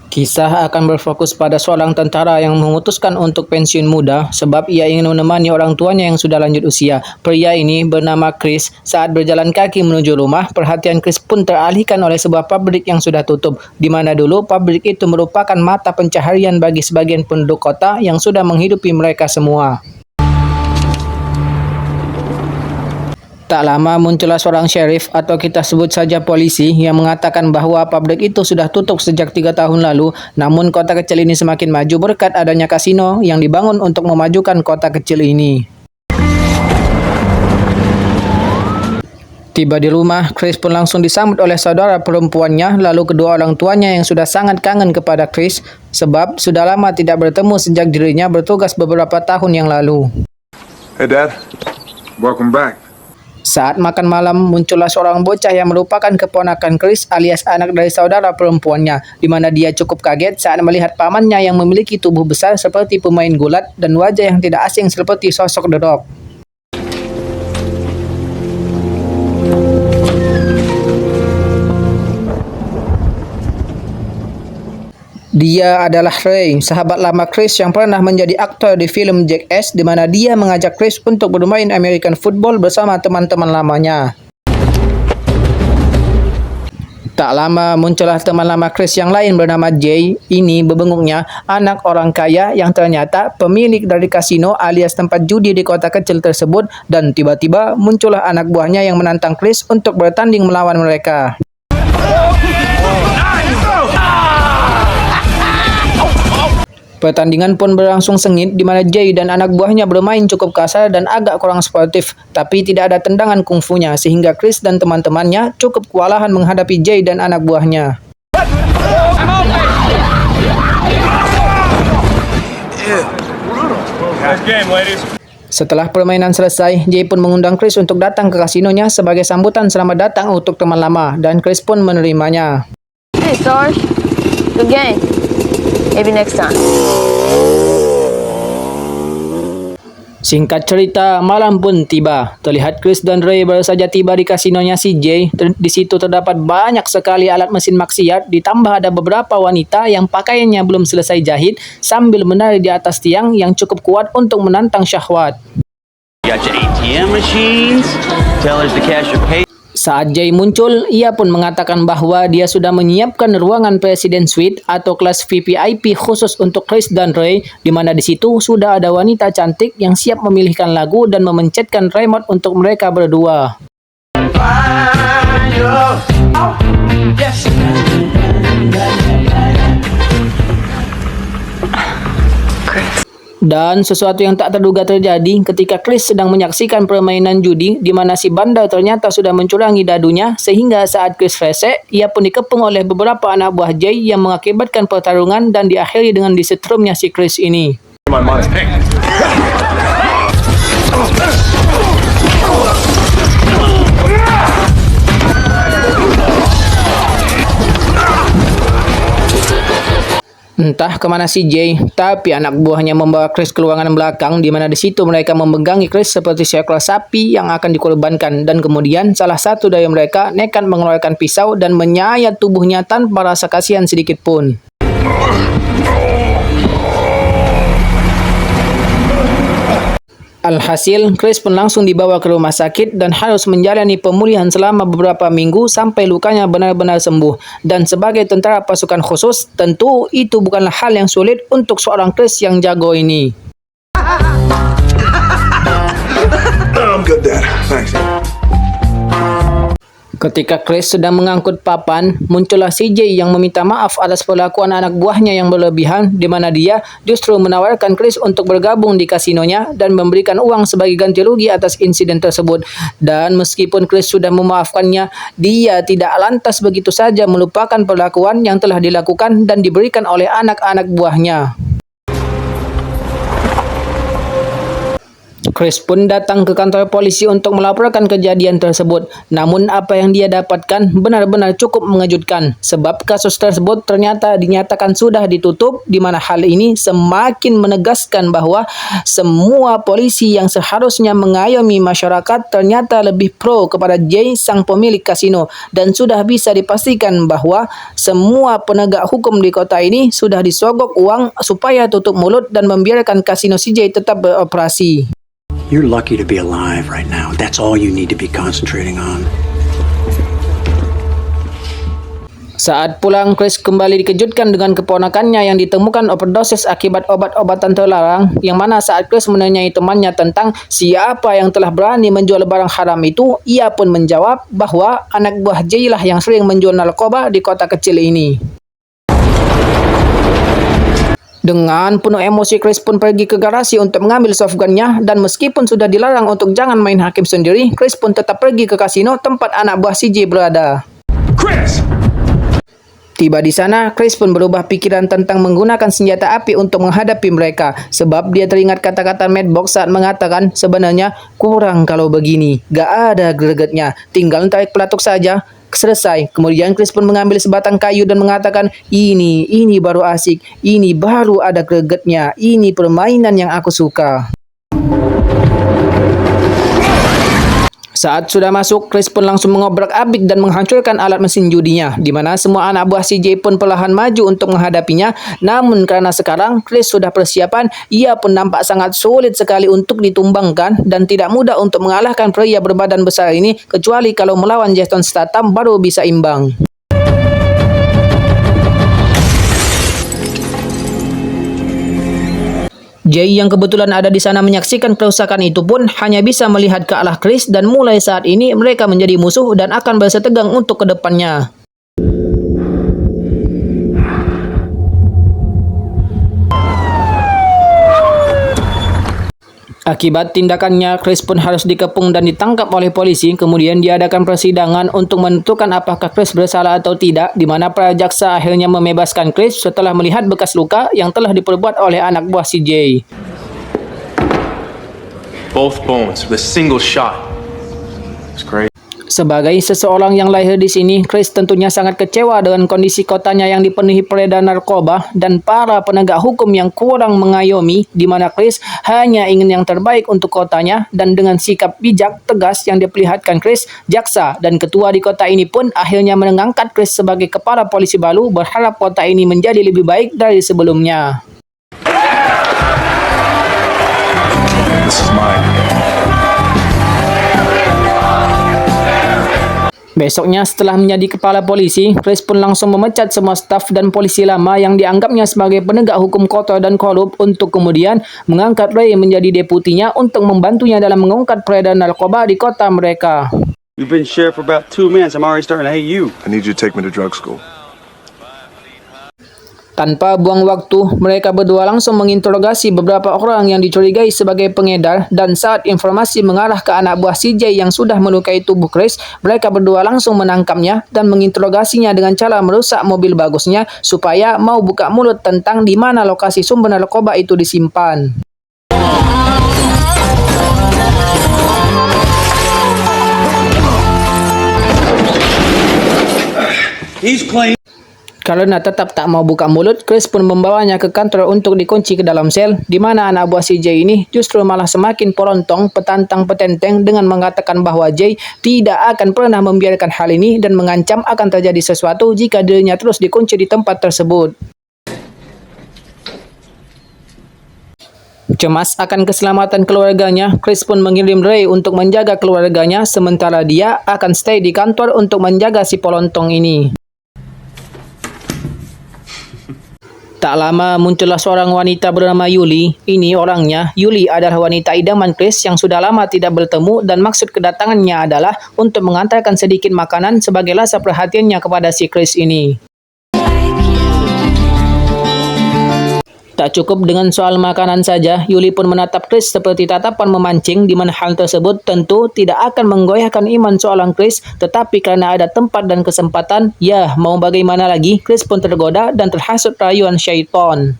Kisah akan berfokus pada seorang tentara yang memutuskan untuk pensiun muda sebab ia ingin menemani orang tuanya yang sudah lanjut usia. Pria ini bernama Chris. Saat berjalan kaki menuju rumah, perhatian Chris pun teralihkan oleh sebuah pabrik yang sudah tutup, di mana dulu pabrik itu merupakan mata pencaharian bagi sebagian penduduk kota yang sudah menghidupi mereka semua. Tak lama muncullah seorang sheriff atau kita sebut saja polisi yang mengatakan bahwa pabrik itu sudah tutup sejak 3 tahun lalu. Namun kota kecil ini semakin maju berkat adanya kasino yang dibangun untuk memajukan kota kecil ini. Tiba di rumah, Chris pun langsung disambut oleh saudara perempuannya, lalu kedua orang tuanya yang sudah sangat kangen kepada Chris sebab sudah lama tidak bertemu sejak dirinya bertugas beberapa tahun yang lalu. Hey Dad, welcome back. Saat makan malam, muncullah seorang bocah yang merupakan keponakan Chris alias anak dari saudara perempuannya, di mana dia cukup kaget saat melihat pamannya yang memiliki tubuh besar seperti pemain gulat dan wajah yang tidak asing seperti sosok The Rock. Dia adalah Ray, sahabat lama Chris yang pernah menjadi aktor di film Jackass, di mana dia mengajak Chris untuk bermain American football bersama teman-teman lamanya. Tak lama muncullah teman lama Chris yang lain bernama Jay. Ini bebenguknya anak orang kaya yang ternyata pemilik dari kasino alias tempat judi di kota kecil tersebut, dan tiba-tiba muncullah anak buahnya yang menantang Chris untuk bertanding melawan mereka. Pertandingan pun berlangsung sengit di mana Jay dan anak buahnya bermain cukup kasar dan agak kurang sportif, tapi tidak ada tendangan kungfunya sehingga Chris dan teman-temannya cukup kewalahan menghadapi Jay dan anak buahnya. Setelah permainan selesai, Jay pun mengundang Chris untuk datang ke kasinonya sebagai sambutan selamat datang untuk teman lama, dan Chris pun menerimanya. Hey Sarge, good game. Maybe next time. Singkat cerita, malam pun tiba. Terlihat Chris dan Ray baru saja tiba di kasinonya si Jay. Di situ terdapat banyak sekali alat mesin maksiat, ditambah ada beberapa wanita yang pakaiannya belum selesai jahit sambil menari di atas tiang yang cukup kuat untuk menantang syahwat. Got your ATM machines, tellers to cash your pay. Saat Jay muncul, ia pun mengatakan bahwa dia sudah menyiapkan ruangan Presiden Suite atau kelas VVIP khusus untuk Chris dan Ray, di mana di situ sudah ada wanita cantik yang siap memilihkan lagu dan memencetkan remote untuk mereka berdua. Dan sesuatu yang tak terduga terjadi ketika Chris sedang menyaksikan permainan judi di mana si bandar ternyata sudah mencurangi dadunya, sehingga saat Chris resek, ia pun dikepung oleh beberapa anak buah Jay yang mengakibatkan pertarungan dan diakhiri dengan disetrumnya si Chris ini. Entah kemana si Jay, tapi anak buahnya membawa Chris ke ruangan belakang, di mana di situ mereka memegangi Chris seperti seekor sapi yang akan dikorbankan, dan kemudian salah satu dari mereka nekat mengeluarkan pisau dan menyayat tubuhnya tanpa rasa kasihan sedikit pun. Alhasil, Chris pun langsung dibawa ke rumah sakit dan harus menjalani pemulihan selama beberapa minggu sampai lukanya benar-benar sembuh. Dan sebagai tentara pasukan khusus, tentu itu bukanlah hal yang sulit untuk seorang Chris yang jago ini. I'm good, Dad. Thanks. Ketika Chris sedang mengangkut papan, muncullah CJ yang meminta maaf atas perlakuan anak buahnya yang berlebihan, di mana dia justru menawarkan Chris untuk bergabung di kasinonya dan memberikan uang sebagai ganti rugi atas insiden tersebut. Dan meskipun Chris sudah memaafkannya, dia tidak lantas begitu saja melupakan perlakuan yang telah dilakukan dan diberikan oleh anak-anak buahnya. Chris pun datang ke kantor polisi untuk melaporkan kejadian tersebut. Namun apa yang dia dapatkan benar-benar cukup mengejutkan sebab kasus tersebut ternyata dinyatakan sudah ditutup, di mana hal ini semakin menegaskan bahwa semua polisi yang seharusnya mengayomi masyarakat ternyata lebih pro kepada Jay sang pemilik kasino, dan sudah bisa dipastikan bahwa semua penegak hukum di kota ini sudah disogok uang supaya tutup mulut dan membiarkan kasino CJ tetap beroperasi. You're lucky to be alive right now. That's all you need to be concentrating on. Saat pulang, Chris kembali dikejutkan dengan keponakannya yang ditemukan overdosis akibat obat-obatan terlarang, yang mana saat Chris menanyai temannya tentang siapa yang telah berani menjual barang haram itu, ia pun menjawab bahwa anak buah Jay lah yang sering menjual narkoba di kota kecil ini. Dengan penuh emosi, Chris pun pergi ke garasi untuk mengambil shotgun-nya, dan meskipun sudah dilarang untuk jangan main hakim sendiri, Chris pun tetap pergi ke kasino tempat anak buah CJ berada. Chris! Tiba di sana, Chris pun berubah pikiran tentang menggunakan senjata api untuk menghadapi mereka, sebab dia teringat kata-kata Madbox saat mengatakan sebenarnya kurang kalau begini, gak ada gregetnya, tinggal tarik pelatuk saja. Selesai. Kemudian Chris pun mengambil sebatang kayu dan mengatakan, ini baru asik, ini baru ada gregetnya, ini permainan yang aku suka. Saat sudah masuk, Chris pun langsung mengobrak-abrik dan menghancurkan alat mesin judinya, di mana semua anak buah CJ pun perlahan maju untuk menghadapinya. Namun karena sekarang Chris sudah persiapan, ia pun nampak sangat sulit sekali untuk ditumbangkan dan tidak mudah untuk mengalahkan pria berbadan besar ini, kecuali kalau melawan Jason Statham baru bisa imbang. Jay yang kebetulan ada di sana menyaksikan kerusakan itu pun hanya bisa melihat ke arah Chris, dan mulai saat ini mereka menjadi musuh dan akan bersetegang untuk kedepannya. Akibat tindakannya, Chris pun harus dikepung dan ditangkap oleh polisi. Kemudian diadakan persidangan untuk menentukan apakah Chris bersalah atau tidak, di mana para jaksa akhirnya membebaskan Chris setelah melihat bekas luka yang telah diperbuat oleh anak buah CJ. Both bones with a single shot. It's crazy. Sebagai seseorang yang lahir di sini, Chris tentunya sangat kecewa dengan kondisi kotanya yang dipenuhi peredaran narkoba dan para penegak hukum yang kurang mengayomi, di mana Chris hanya ingin yang terbaik untuk kotanya, dan dengan sikap bijak tegas yang diperlihatkan Chris, jaksa dan ketua di kota ini pun akhirnya mengangkat Chris sebagai kepala polisi baru, berharap kota ini menjadi lebih baik dari sebelumnya. This is mine. Besoknya setelah menjadi kepala polisi, Chris pun langsung memecat semua staf dan polisi lama yang dianggapnya sebagai penegak hukum kotor dan korup, untuk kemudian mengangkat Ray menjadi deputinya untuk membantunya dalam mengungkap peredaran narkoba di kota mereka. You've been sheriff for about 2 minutes. I'm already starting to hate you. I need you to take me to drug school. Tanpa buang waktu, mereka berdua langsung menginterogasi beberapa orang yang dicurigai sebagai pengedar, dan saat informasi mengarah ke anak buah CJ yang sudah melukai tubuh Chris, mereka berdua langsung menangkapnya dan menginterogasinya dengan cara merusak mobil bagusnya supaya mau buka mulut tentang di mana lokasi sumber narkoba itu disimpan. He's playing. Karena tetap tak mau buka mulut, Chris pun membawanya ke kantor untuk dikunci ke dalam sel, di mana anak buah CJ ini justru malah semakin porontong, petantang-petenteng dengan mengatakan bahwa Jay tidak akan pernah membiarkan hal ini dan mengancam akan terjadi sesuatu jika dirinya terus dikunci di tempat tersebut. Cemas akan keselamatan keluarganya, Chris pun mengirim Ray untuk menjaga keluarganya, sementara dia akan stay di kantor untuk menjaga si polontong ini. Tak lama muncullah seorang wanita bernama Yuli. Ini orangnya. Yuli adalah wanita idaman Chris yang sudah lama tidak bertemu, dan maksud kedatangannya adalah untuk mengantarkan sedikit makanan sebagai rasa perhatiannya kepada si Chris ini. Tak cukup dengan soal makanan saja, Yuli pun menatap Chris seperti tatapan memancing, di mana hal tersebut tentu tidak akan menggoyahkan iman seorang Chris, tetapi karena ada tempat dan kesempatan, ya mau bagaimana lagi, Chris pun tergoda dan terhasut rayuan syaitan.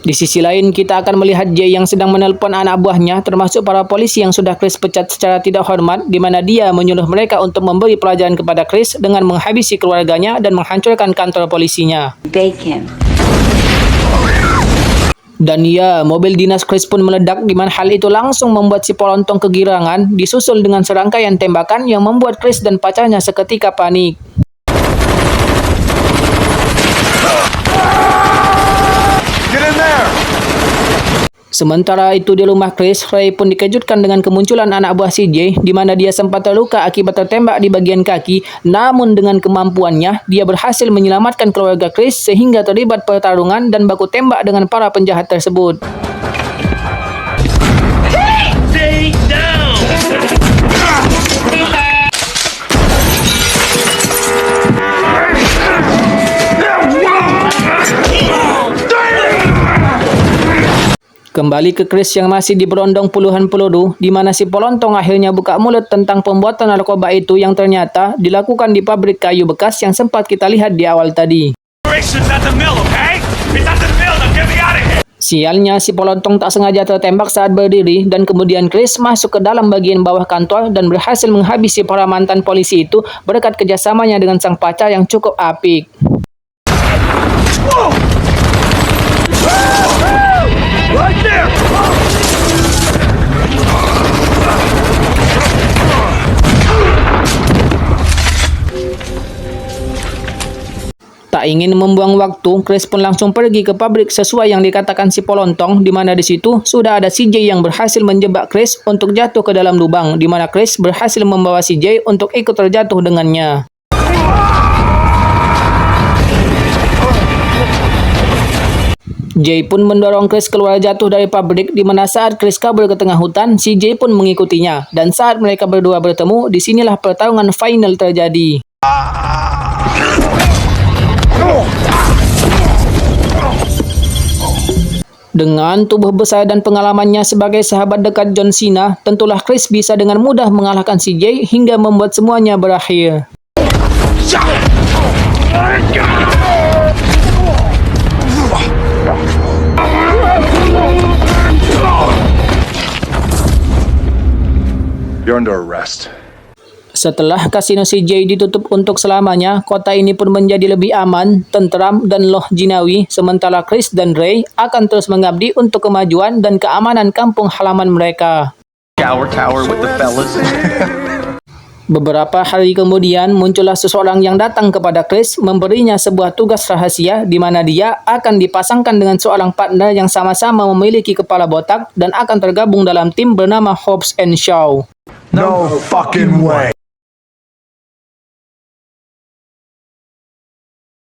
Di sisi lain, kita akan melihat Jay yang sedang menelpon anak buahnya, termasuk para polisi yang sudah Chris pecat secara tidak hormat, di mana dia menyuruh mereka untuk memberi pelajaran kepada Chris dengan menghabisi keluarganya dan menghancurkan kantor polisinya. Bake him. Dan ya, mobil dinas Chris pun meledak, di mana hal itu langsung membuat si Polontong kegirangan, disusul dengan serangkaian tembakan yang membuat Chris dan pacarnya seketika panik. Sementara itu di rumah Chris, Ray pun dikejutkan dengan kemunculan anak buah CJ, di mana dia sempat terluka akibat tertembak di bagian kaki. Namun dengan kemampuannya, dia berhasil menyelamatkan keluarga Chris sehingga terlibat pertarungan dan baku tembak dengan para penjahat tersebut. Stay down! Kembali ke Chris yang masih diberondong puluhan peluru, di mana si Polontong akhirnya buka mulut tentang pembuatan narkoba itu yang ternyata dilakukan di pabrik kayu bekas yang sempat kita lihat di awal tadi. Sialnya, si Polontong tak sengaja tertembak saat berdiri, dan kemudian Chris masuk ke dalam bagian bawah kantor dan berhasil menghabisi para mantan polisi itu berkat kerjasamanya dengan sang pacar yang cukup apik. Right there! Tak ingin membuang waktu, Chris pun langsung pergi ke pabrik sesuai yang dikatakan si Polontong, di mana di situ sudah ada CJ yang berhasil menjebak Chris untuk jatuh ke dalam lubang, di mana Chris berhasil membawa CJ untuk ikut terjatuh dengannya. Jay pun mendorong Chris keluar jatuh dari pabrik, di mana saat Chris kabur ke tengah hutan, si Jay pun mengikutinya. Dan saat mereka berdua bertemu, disinilah pertarungan final terjadi. Dengan tubuh besar dan pengalamannya sebagai sahabat dekat John Cena, tentulah Chris bisa dengan mudah mengalahkan si Jay hingga membuat semuanya berakhir. You're under arrest. Setelah kasino CJ ditutup untuk selamanya, kota ini pun menjadi lebih aman, tentram, dan loh jinawi, sementara Chris dan Ray akan terus mengabdi untuk kemajuan dan keamanan kampung halaman mereka. Shower tower with the fellas. Beberapa hari kemudian, muncullah seseorang yang datang kepada Chris, memberinya sebuah tugas rahasia di mana dia akan dipasangkan dengan seorang partner yang sama-sama memiliki kepala botak dan akan tergabung dalam tim bernama Hobbs and Shaw. No fucking way.